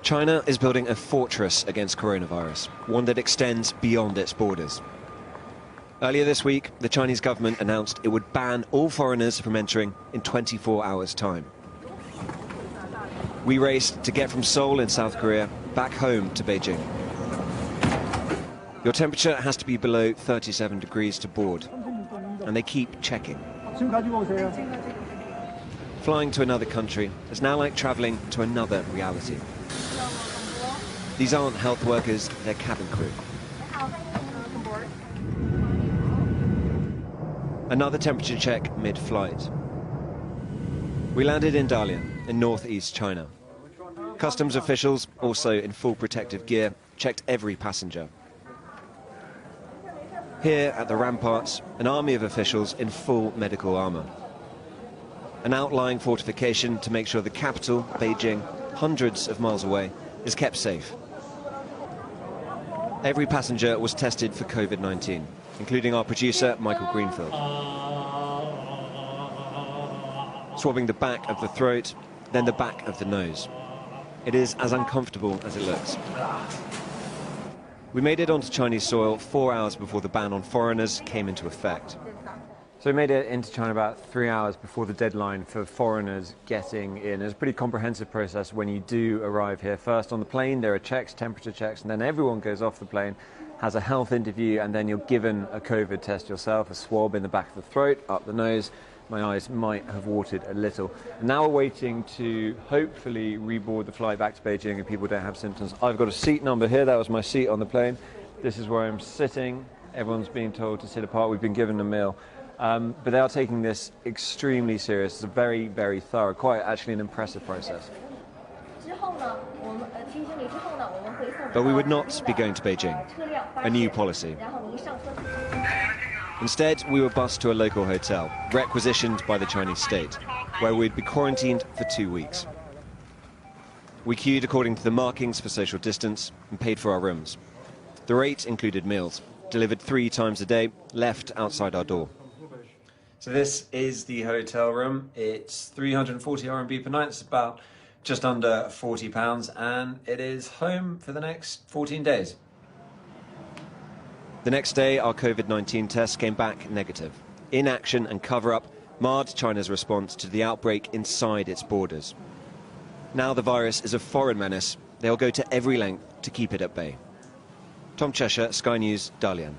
China is building a fortress against coronavirus, one that extends beyond its borders. Earlier this week, the Chinese government announced it would ban all foreigners from entering in 24 hours' time. We raced to get from Seoul in South Korea back home to Beijing. Your temperature has to be below 37 degrees to board, and they keep checking. Flying to another country is now like travelling to another reality. These aren't health workers, they're cabin crew. Another temperature check mid-flight. We landed in Dalian, in northeast China. Customs officials, also in full protective gear, checked every passenger. Here at the ramparts, an army of officials in full medical armour. An outlying fortification to make sure the capital, Beijing, hundreds of miles away, is kept safe. Every passenger was tested for COVID-19, including our producer, Michael Greenfield. Swabbing the back of the throat, then the back of the nose. It is as uncomfortable as it looks. We made it onto Chinese soil 4 hours before the ban on foreigners came into effect. So we made it into China about 3 hours before the deadline for foreigners getting in. It's a pretty comprehensive process when you do arrive here. First on the plane there are checks, temperature checks, and then everyone goes off the plane, has a health interview, and then you're given a COVID test yourself, a swab in the back of the throat, up the nose. My eyes might have watered a little. And now we're waiting to hopefully reboard the flight back to Beijing and people don't have symptoms. I've got a seat number here, that was my seat on the plane. This is where I'm sitting. Everyone's being told to sit apart, we've been given a meal. But they are taking this extremely serious. It's a very, very thorough, quite actually an impressive process. But we would not be going to Beijing, a new policy. Instead, we were bused to a local hotel, requisitioned by the Chinese state, where we'd be quarantined for 2 weeks. We queued according to the markings for social distance and paid for our rooms. The rate included meals, delivered 3 times a day, left outside our door. So this is the hotel room. It's 340 RMB per night. It's about just under £40, and it is home for the next 14 days. The next day, our COVID-19 test came back negative. Inaction and cover-up marred China's response to the outbreak inside its borders. Now the virus is a foreign menace. They'll go to every length to keep it at bay. Tom Cheshire, Sky News, Dalian.